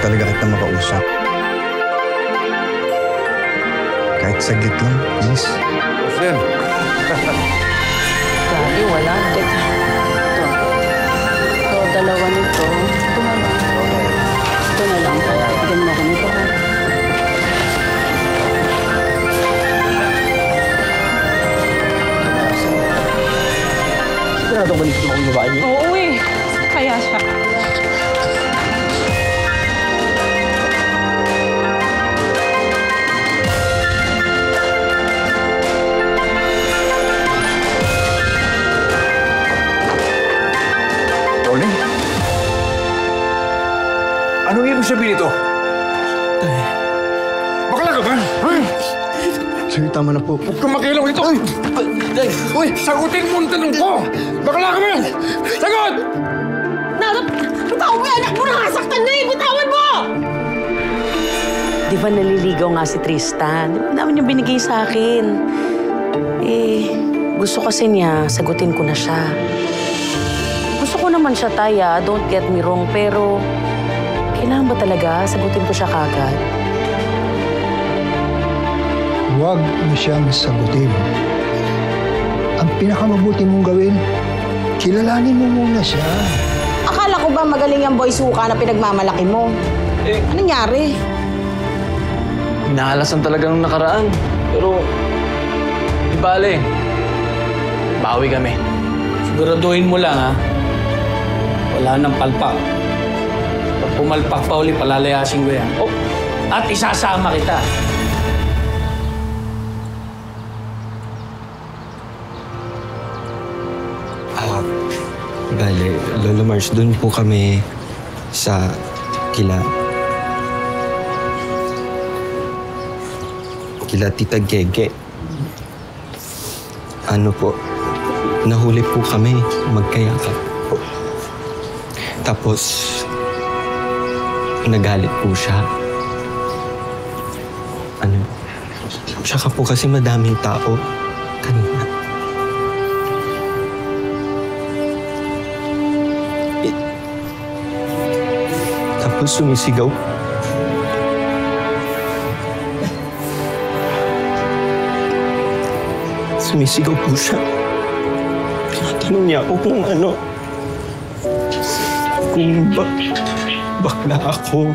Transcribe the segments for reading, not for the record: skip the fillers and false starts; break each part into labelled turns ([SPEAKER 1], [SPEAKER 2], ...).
[SPEAKER 1] talaga kita makausap. Kahit saglit lang, please.
[SPEAKER 2] Sir.
[SPEAKER 3] Grabe, wala. Teka. Ito, dalawa nito. Ito na lang. Ito na lang. Bigyan mo ko nito.
[SPEAKER 4] Sigurado ba nito akong babae niya?
[SPEAKER 3] Oo eh. Kaya siya.
[SPEAKER 2] Rolling? Anong ibig sabihin ito? Bakla ka ba?
[SPEAKER 1] Sir, tama na po.
[SPEAKER 2] Huwag kang makialam dito! Uy, sagutin mo ang tanong ko! Bakla ka ba? Sagot!
[SPEAKER 5] Bitawan mo yan! Anak mo nakasaktan na eh! Bitawan mo!
[SPEAKER 3] Di ba naliligaw nga si Tristan? Di ba naman yung binigay sa akin? Eh, gusto kasi niya, sagutin ko na siya. Gusto ko naman siya, Taya. Don't get me wrong. Pero, kailangan ba talaga sagutin ko siya kagad?
[SPEAKER 6] Huwag mo siyang sagutin. Ang pinakamabuti mong gawin, kilalanin mo muna siya.
[SPEAKER 5] Akala ko ba magaling ang boy suka na pinagmamalaki mo? Anong nangyari?
[SPEAKER 4] Nahalasan talagang nakaraan. Pero, di bale. Bawi kami.
[SPEAKER 7] Siguraduhin mo lang, ha? Wala nang palpak. Pag pumalpak pa uli, palalayasin ko yan. Oh, at isasama kita.
[SPEAKER 8] Bale, Lolo Mars, doon po kami sa kila Tita Gege. Ano po, nahuli po kami magkayakap po. Tapos, nagalit po siya. Tsaka po kasi madaming tao kanina. Tapos sumisigaw. Sumisigaw po siya. Tinatanong niya ako kung ano. Kung bakla ako.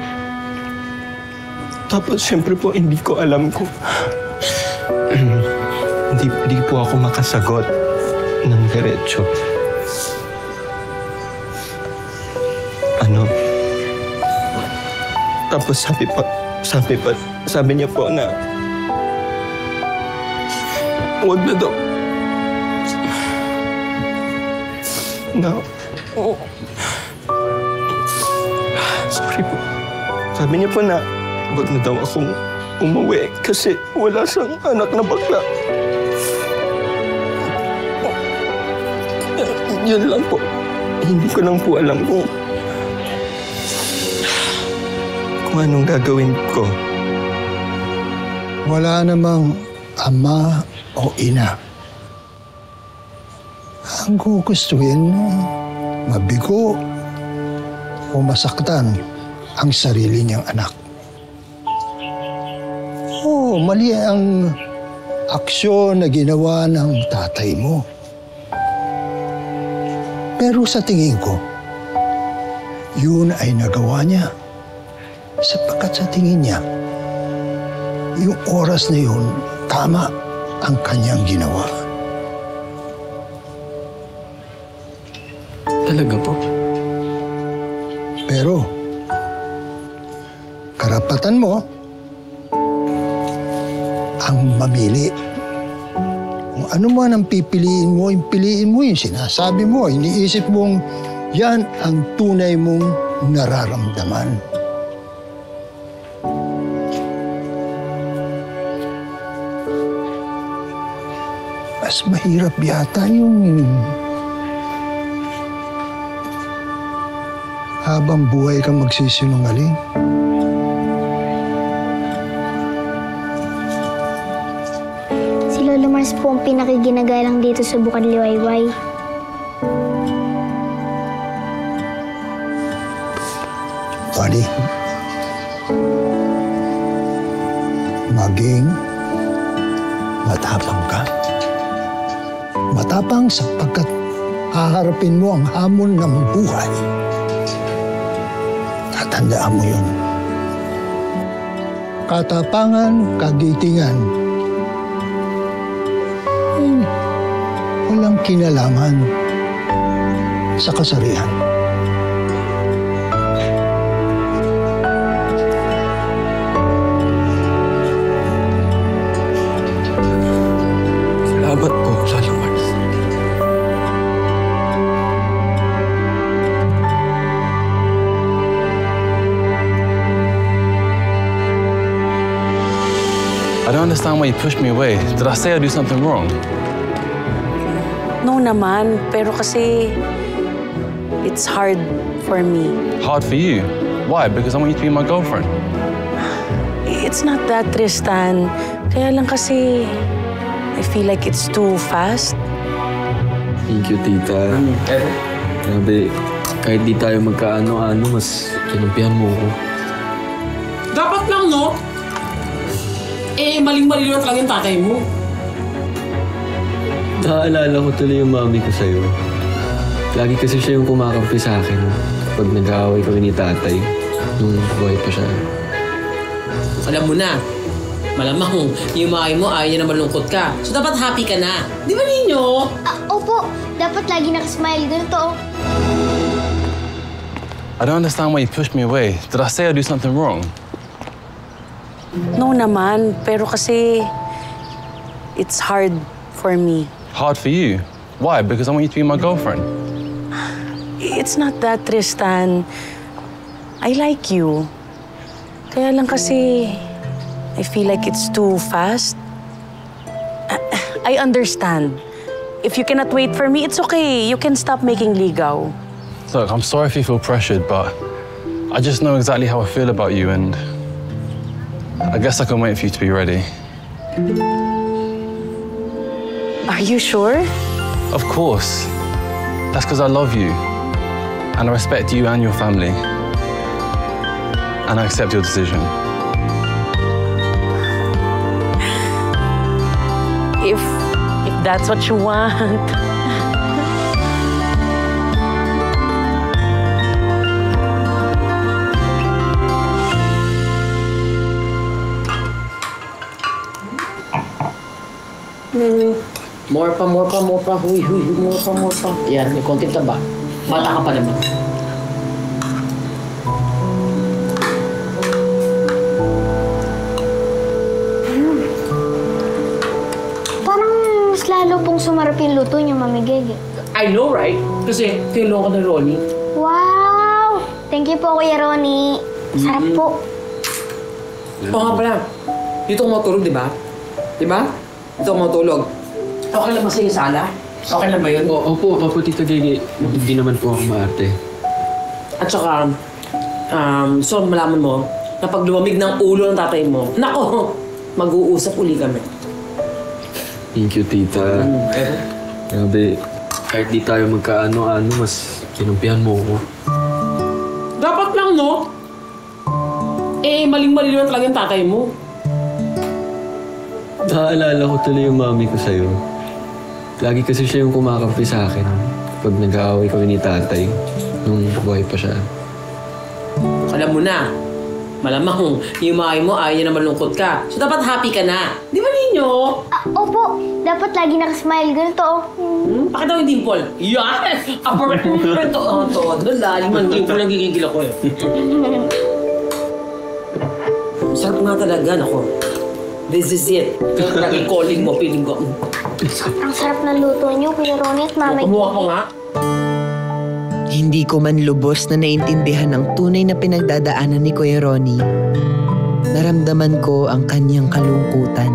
[SPEAKER 8] Tapos siyempre po hindi ko alam kung... Hindi po ako makasagot ng diretso. Tapos sabi niya po na huwag na daw. Sorry po. Sabi niya po na huwag na daw akong umuwi kasi wala siyang anak na bakla. Yun lang po. Hindi ko lang po alam kung anong gagawin ko.
[SPEAKER 6] Wala namang ama o ina. Ang gugustuhin mo, mabigo o masaktan ang sarili niyang anak. Oo, mali ang aksyon na ginawa ng tatay mo. Pero sa tingin ko, yun ay nagawa niya. Sapagkat sa tingin niya, yung oras na yun, tama ang kanyang ginawa.
[SPEAKER 8] Talaga po?
[SPEAKER 6] Pero, karapatan mo ang mamili. Kung ano man ang pipiliin mo, yung sinasabi mo, iniisip mong yan ang tunay mong nararamdaman. Mas mahirap yata yung habang buhay kang magsisinungaling.
[SPEAKER 9] Si Lolo Mars po ang pinakiginagalang dito sa Bukad Liwayway.
[SPEAKER 6] Buddy, maging matapang ka. Matapang sapagkat haharapin mo ang hamon ng buhay. Tatandaan mo yun. Katapangan, kagitingan. Walang kinalaman sa kasarian.
[SPEAKER 8] Salamat po, Lalo Mars.
[SPEAKER 10] I don't understand why you pushed me away. Did I say I do something wrong?
[SPEAKER 3] No naman, pero kasi it's hard for me.
[SPEAKER 10] Hard for you? Why? Because I want you to be my girlfriend.
[SPEAKER 3] It's not that, Tristan. Kaya lang kasi I feel like it's too fast.
[SPEAKER 4] Thank you, tita. Grabe, kahit di tayo magkaano-ano, mas kinumpihan mo ko.
[SPEAKER 7] Dapat lang, no? Eh, maling-mali lang talaga yung tatay mo.
[SPEAKER 4] Naaalala ko tuloy yung mami ko sa'yo. Lagi kasi siya yung kumakampi sa akin pag nag-aaway kami ni tatay nung buhay pa siya.
[SPEAKER 11] Alam mo na, malamang yung mami mo ayaw niya na malungkot ka. So dapat happy ka na. Di ba ninyo?
[SPEAKER 9] Opo, dapat lagi nakasmile. Ganito.
[SPEAKER 10] I don't understand why you pushed me away. Did I say I do something wrong?
[SPEAKER 3] No naman, pero kasi it's hard for me.
[SPEAKER 10] Hard for you? Why? Because I want you to be my girlfriend.
[SPEAKER 3] It's not that, Tristan. I like you. Kaya lang kasi I feel like it's too fast. I understand. If you cannot wait for me, it's okay. You can stop making ligaw.
[SPEAKER 10] Look, I'm sorry if you feel pressured, but I just know exactly how I feel about you, and I guess I can wait for you to be ready.
[SPEAKER 3] Are you sure?
[SPEAKER 10] Of course. That's because I love you, and I respect you and your family, and I accept your decision.
[SPEAKER 3] If that's what you want.
[SPEAKER 11] More pa. Huy, more pa. Yan, may konti ka ba? Bata ka pa naman.
[SPEAKER 9] Parang mas lalo pong sumarap yung luto niyo, Mami Gege.
[SPEAKER 11] I know, right? Kasi tinulungan ka na Ronnie.
[SPEAKER 9] Wow! Thank you po, Kuya Ronnie. Sarap po.
[SPEAKER 11] Oo nga pala. Dito ako matulog, di ba? Di ba? Dito ako matulog. Okay lang ba sa sala? Okay lang ba yun?
[SPEAKER 4] Opo, Tita Gigi. Hindi naman po ako maarte.
[SPEAKER 11] At saka, so malaman mo, na pag lumamig ng ulo ng tatay mo, nako, mag-uusap uli kami.
[SPEAKER 4] Thank you, Tita. Grabe, kahit di tayo magkaano-ano, mas kinumpihan mo ko.
[SPEAKER 11] Dapat lang, no? Eh, maling-mali lang talaga yung tatay mo.
[SPEAKER 4] Naaalala ko tuloy yung mami ko sa'yo. Lagi kasi siya yung kumakampi sa akin pag nag-aaway kami ni tatay nung buhay pa siya.
[SPEAKER 11] Alam mo na, malamang yung mami mo ayaw niya na malungkot ka. So dapat happy ka na. Di ba ninyo?
[SPEAKER 9] Opo, dapat lagi nakasmile. Ganito.
[SPEAKER 11] Pakita mo yung dimple. Yan! Apartment to. Doon lalim ang dimple lang gigigil ako eh. Sarap nga talaga, nako. This is it. Lagi calling mo, feeling ko.
[SPEAKER 9] Ang sarap ng luto niyo, Kuya Ronnie at Mami.
[SPEAKER 11] Kumuha ko nga.
[SPEAKER 12] Hindi ko man lubos na naintindihan ang tunay na pinagdadaanan ni Kuya Ronnie. Naramdaman ko ang kanyang kalungkutan.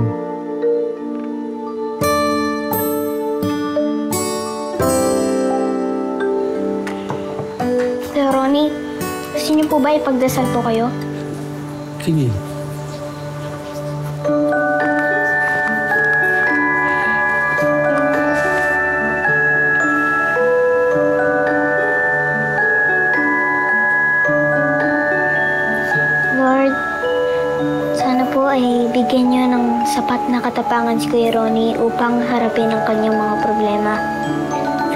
[SPEAKER 9] Kuya Ronnie, gusto niyo po ba ipagdasal po kayo?
[SPEAKER 4] Sige.
[SPEAKER 9] Lord, sana po po ay bigyan niyo ng sapat na katapangan si Kuya Ronnie upang harapin ang kanyang mga problema.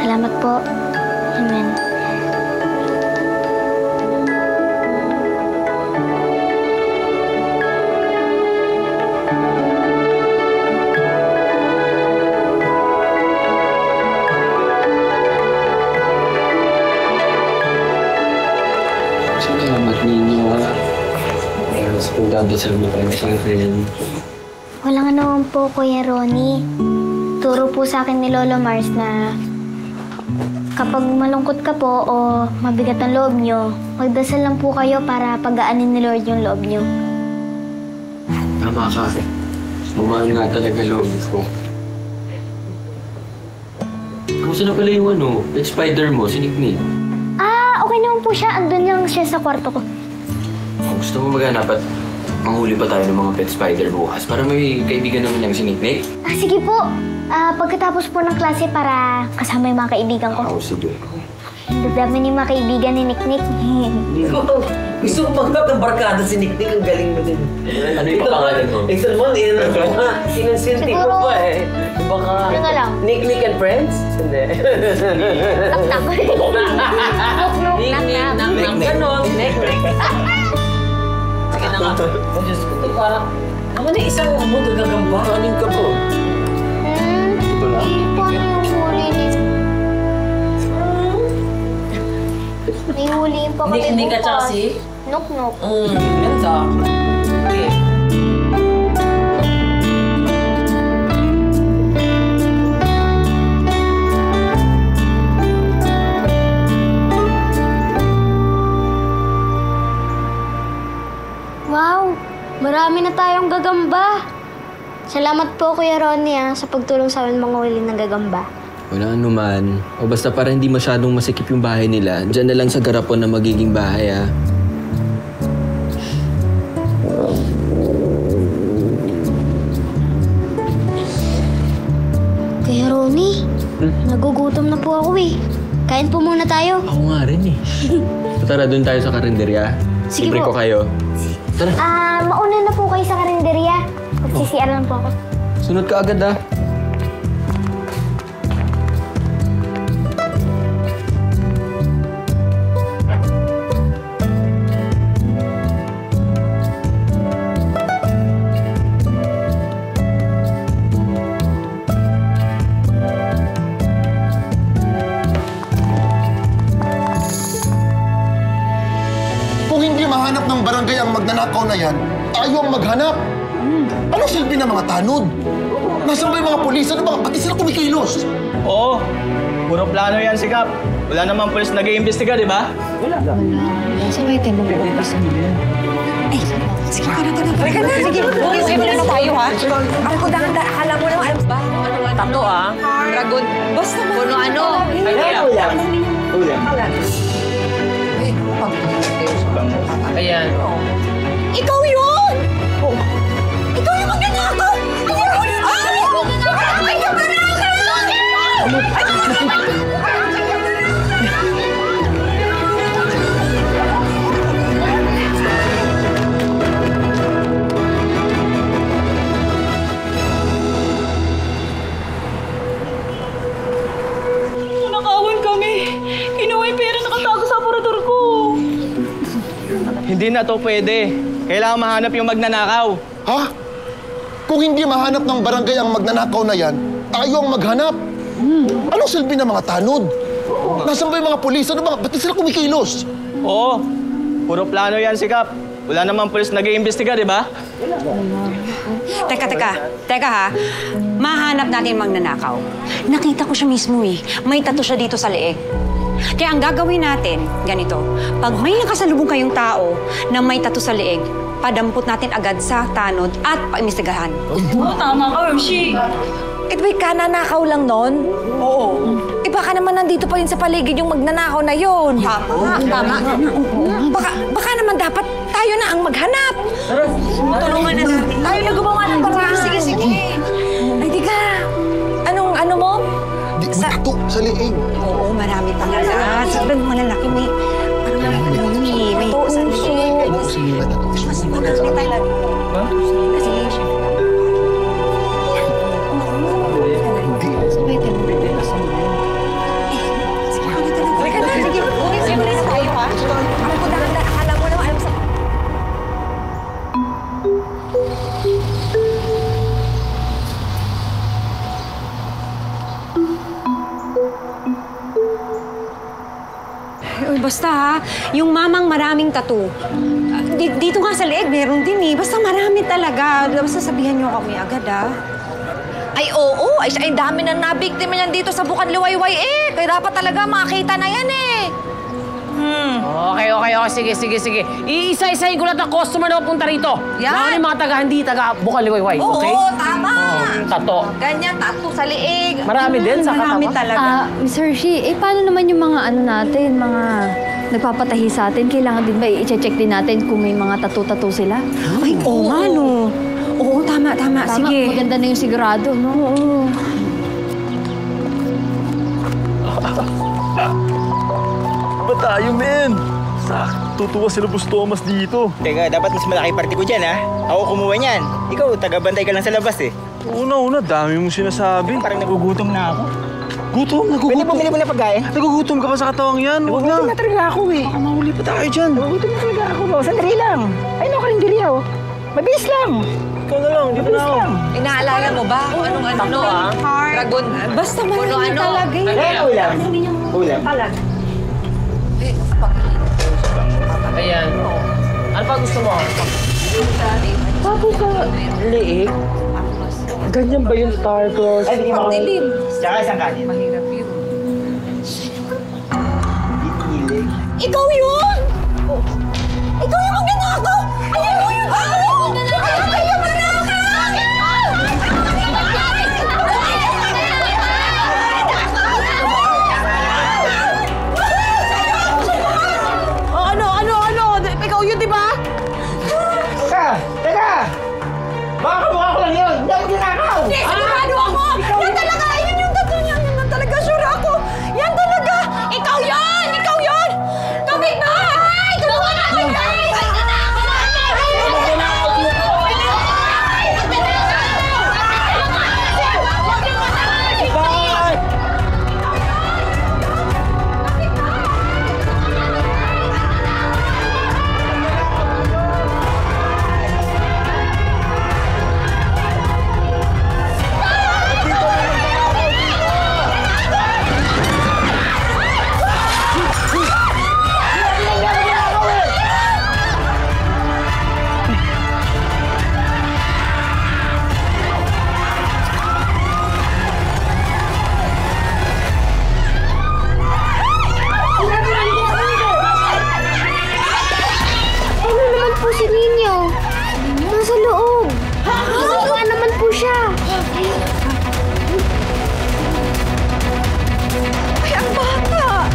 [SPEAKER 9] Salamat po. Amen.
[SPEAKER 4] Salamat ninyo, ha? Mas pagdadasal mo kayo sa akin.
[SPEAKER 9] Walang anuman po, Kuya Ronnie. Turo po sa akin ni Lolo Mars na kapag malungkot ka po o mabigat ang loob nyo, magdasal lang po kayo para pagaanin ni Lord yung loob nyo.
[SPEAKER 4] Tama ka. Bumaan nga talaga loob ko. Kamusta na pala yung pet spider mo, si Nick?
[SPEAKER 9] Okay naman po siya. Andun lang siya sa kwarto ko.
[SPEAKER 4] Kung gusto mo maghanap at manghuli pa tayo ng mga pet spider bukas para may kaibigan naman niyang si Nick.
[SPEAKER 9] Sige po. Pagkatapos po ng klase para kasama yung mga kaibigan ko.
[SPEAKER 4] Sige.
[SPEAKER 9] Ang dami ni mga kaibigan ni Nick.
[SPEAKER 11] Gusto ko magkap ng barkada si Nick. Ang galing mo din.
[SPEAKER 4] Ano yung pangalan mo?
[SPEAKER 11] Ikaw naman, sinunsinti mo pa eh. Baka
[SPEAKER 9] Ano nga lang?
[SPEAKER 11] Nick and Friends? Hindi.
[SPEAKER 9] Nak-nak.
[SPEAKER 11] Nick. Ganon. Nick. Sige na nga. Oh, Diyos ko. Ito parang, naman na isang gagamba. Kanin ka po.
[SPEAKER 4] Ito lang.
[SPEAKER 9] Paano yung huli ni... May huliin pa kami
[SPEAKER 11] Nick at saka si?
[SPEAKER 9] Nok-nok.
[SPEAKER 11] Ganda. Okay.
[SPEAKER 9] Wow! Marami na tayong gagamba. Salamat po, Kuya Ronnie, sa pagtulong sa amin mga huli ng gagamba.
[SPEAKER 4] Wala anuman. O basta para hindi masyadong masikip yung bahay nila, dyan na lang sa garapon na magiging bahay, ha?
[SPEAKER 9] Kuya Ronnie, nagugutom na po ako eh. Kain po muna tayo.
[SPEAKER 4] Ako nga rin eh. Tara, doon tayo sa karinderya.
[SPEAKER 9] Sige
[SPEAKER 4] Libre
[SPEAKER 9] po.
[SPEAKER 4] ko kayo. Tara.
[SPEAKER 9] Mauna na po kayo sa karinderya. Magsisiar lang po ako.
[SPEAKER 4] Sunod ka agad, ha?
[SPEAKER 2] Kung hindi mahanap ng barangay ang magnanakaw na yan, tayo ang maghanap. Anong silbi ng mga tanod? Nasaan ba yung mga pulis? Ano ba? Pati sila kumikilos.
[SPEAKER 8] Oo. Puro plano yan, Sikap. Wala namang pulis nag-iimbestiga, di ba?
[SPEAKER 5] Sabay tayo mag-uupis. Ay, sige ka na. Sige, okay na tayo, ha? Ako dahil akala mo naman, ano ba?
[SPEAKER 3] Tato, Dragon.
[SPEAKER 5] Basta mo.
[SPEAKER 3] Kung ano.
[SPEAKER 11] Ayan.
[SPEAKER 5] Ikaw yun! Ikaw yung magnanakaw! Ay,
[SPEAKER 13] Nakawan kami. Kinuha yung pera nakatago sa aparador ko.
[SPEAKER 8] Hindi na to pwede. Kailangan mahanap yung magnanakaw.
[SPEAKER 2] Ha? Kung hindi mahanap ng barangay ang magnanakaw na yan, tayo ang maghanap. Anong silbi ng mga tanod? Nasaan ba yung mga pulis? Ano ba? Pati sila kumikilos.
[SPEAKER 8] Oo. Puro plano yan, Sikap. Wala namang pulis nag-iimbestiga, di ba?
[SPEAKER 5] Teka ha. Mahanap natin magnanakaw. Nakita ko siya mismo eh. May tattoo siya dito sa leeg. Kaya ang gagawin natin, ganito. Pag may nakasalubong kayong tao na may tattoo sa leeg, padampot natin agad sa tanod at paimbestigahan.
[SPEAKER 13] Tama ka, Hershey.
[SPEAKER 5] Wait, kananakaw lang nun? Oo. Baka naman nandito pa rin sa paligid yung magnanakaw na yun. Tama. Baka naman dapat tayo na ang maghanap. Tulungan na natin. Tayo na gumawa ng paraan. Sige. Ay, di ka. Ano mo?
[SPEAKER 2] Di, may tato sa liig.
[SPEAKER 5] Oo, marami talaga. Sabi mo malalaki, may... Parang may puso.
[SPEAKER 2] Mas marami talaga.
[SPEAKER 5] basta ha, yung mamang maraming tattoo. Dito nga sa leeg, meron din eh. Basta marami talaga. Basta sabihan niyo kami agad ha. Ay, oo. Ay, siya, ay dami na nabiktima niyan dito sa Bukan Liwayway eh. Kaya dapat talaga makita na yan eh.
[SPEAKER 11] Okay. Sige. Iisa-isahin ko lahat ng customer na pupunta rito.
[SPEAKER 5] Yan.
[SPEAKER 11] Lalo yung mga taga Bukan Liwayway, okay?
[SPEAKER 5] Oo, tama.
[SPEAKER 11] Tato.
[SPEAKER 5] Ganyan, tattoo sa leeg.
[SPEAKER 11] Marami din sa katawan.
[SPEAKER 5] Marami talaga.
[SPEAKER 13] Miss Hershey, paano naman yung mga natin, mga nagpapatahi sa atin? Kailangan din ba i-check din natin kung may mga tattoo sila?
[SPEAKER 5] Ay, oo nga no. Oo, tama. Sige.
[SPEAKER 13] Maganda na yung sigurado, no? Oo.
[SPEAKER 8] Ba tayo, men? Tutuwa sila Boss Thomas dito.
[SPEAKER 14] Teka, dapat mas malaki party ko dyan, ha? Ako kumuha niyan. Ikaw, taga-bantay ka lang sa labas, eh.
[SPEAKER 8] Una, dami mong sinasabi.
[SPEAKER 14] Parang nagugutom na ako.
[SPEAKER 8] Nagugutom?
[SPEAKER 14] Pwede bumili mo na pagkain?
[SPEAKER 8] Nagugutom ka pa sa katawang yan? Huwag na.
[SPEAKER 14] Nagugutom na talaga ako, eh.
[SPEAKER 8] Baka mahuli pa tayo dyan.
[SPEAKER 14] Nagugutom na talaga ako, bro. Sandali lang. Ay, no, karinderiya, oh. Mabilis lang.
[SPEAKER 8] Ikaw na lang, dito na ako.
[SPEAKER 5] Inaalala mo ba kung anong ano? Dragon. Basta marami talaga eh.
[SPEAKER 14] Ulam.
[SPEAKER 11] Ayan. Ano pa gusto mo?
[SPEAKER 14] Papo ka, leeg? Ganyan ba yung Star-Crossed? Ay, bigyan mo ako. Tsaka isang kanin.
[SPEAKER 5] Mahirap yun.
[SPEAKER 14] Ilig.
[SPEAKER 5] Ikaw yun! Ikaw yung magnanakaw! Ayaw mo yun! Ayaw mo
[SPEAKER 11] Ano? Ikaw yun, di ba?
[SPEAKER 14] Teka! Baka kamukha ko lang yun! Hindi ako ginakaw!
[SPEAKER 5] Hindi, sigurado ako! Yan talaga! Yun yung tattoo niya! Yan na talaga! Sure ako! Yan talaga! Ikaw yun! Ikaw yun! Kapitbahay! Tulungan natin!
[SPEAKER 9] Si Ninyo. Nasa loob. Nasa naman po siya.
[SPEAKER 5] Ay, ang bata!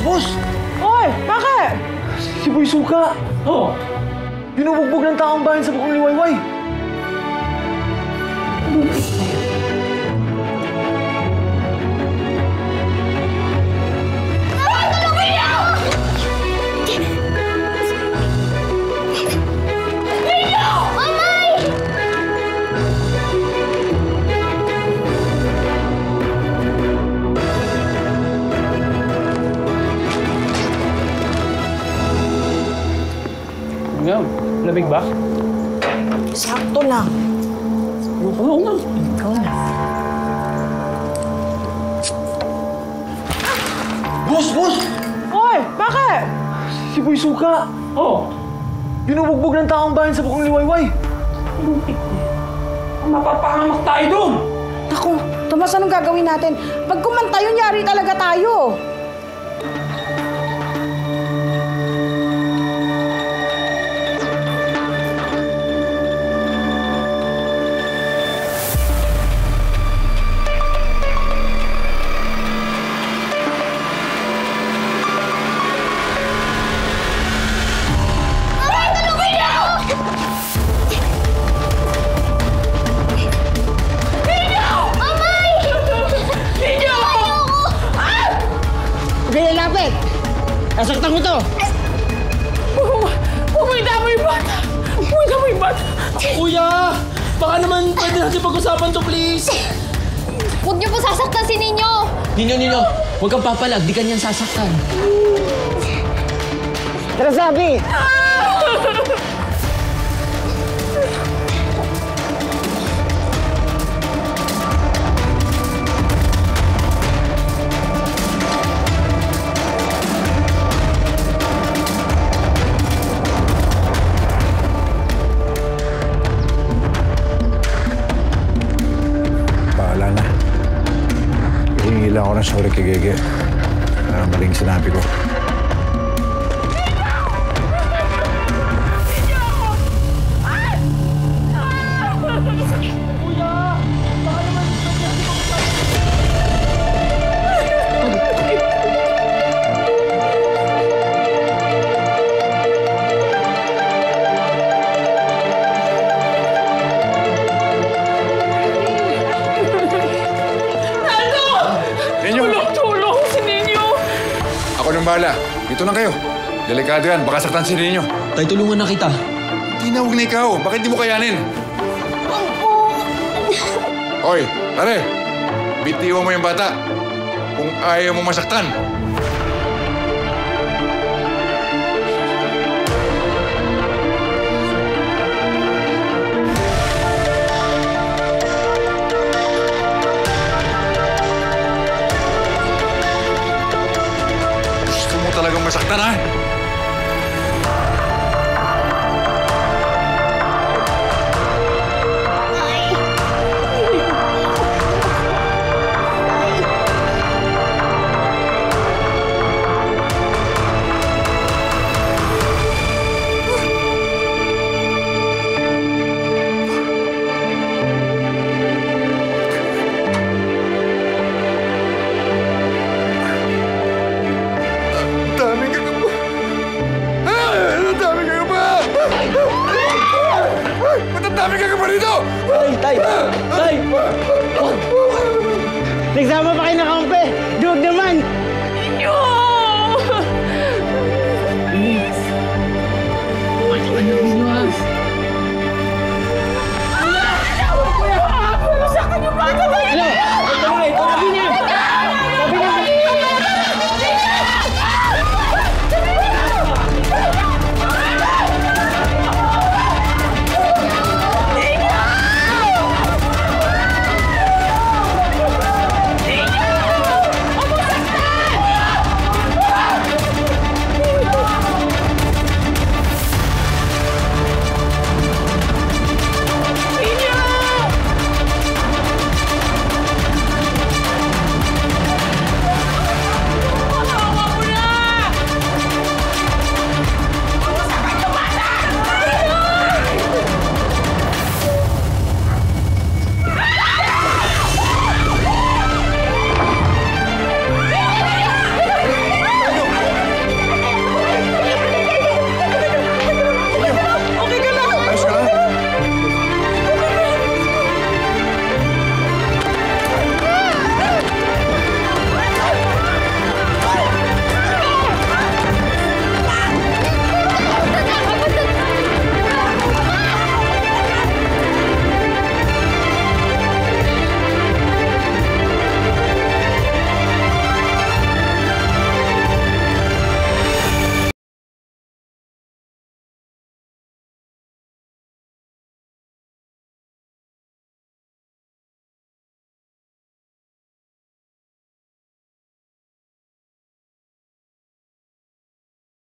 [SPEAKER 8] Boss!
[SPEAKER 11] Oy! Bakit?
[SPEAKER 8] Si Boy Suka!
[SPEAKER 11] Oh!
[SPEAKER 8] Binubugbog ng taong bayan sa Bukang Liwayway!
[SPEAKER 11] Ngayon, lamig ba?
[SPEAKER 5] Sakto lang.
[SPEAKER 11] Oo nga.
[SPEAKER 5] Ikaw na.
[SPEAKER 8] Boss!
[SPEAKER 11] Oy! Bakit?
[SPEAKER 8] Si Boy Suka! Oh! Binubugbog ng taong bayan sa bukong liwayway!
[SPEAKER 7] Mapapahamak tayo doon!
[SPEAKER 5] Naku, Tomas, anong gagawin natin? Pag kumanta yun, yari talaga tayo.
[SPEAKER 14] Nasaktan ko to!
[SPEAKER 7] Huwag mo idama yung bata! Huwag mo idama yung bata!
[SPEAKER 8] Kuya! Baka naman pwede natin pag-usapan to, please!
[SPEAKER 13] Huwag niyo po sasaktan si Ninyo!
[SPEAKER 11] Ninyo! Huwag kang papalag, di ka niyan sasaktan.
[SPEAKER 14] Tara, sabi!
[SPEAKER 1] Hihingi lang ako ng sorry kay Gege. Maling sinabi ko.
[SPEAKER 7] Tulong si Ninyo!
[SPEAKER 15] Ako nang bahala. Dito lang kayo. Delikado yan. Baka saktan si Ninyo.
[SPEAKER 11] Tay, tulungan na kita.
[SPEAKER 15] Tinawag na ikaw. Bakit di mo kayanin? Hoy, tare. Bitiwan mo yung bata. Kung ayaw mo masaktan. Gusto mo talagang masaktan, ha? Dami ka pa rito!
[SPEAKER 14] Tay! Tay! Nagsama pa kayo ng kampe!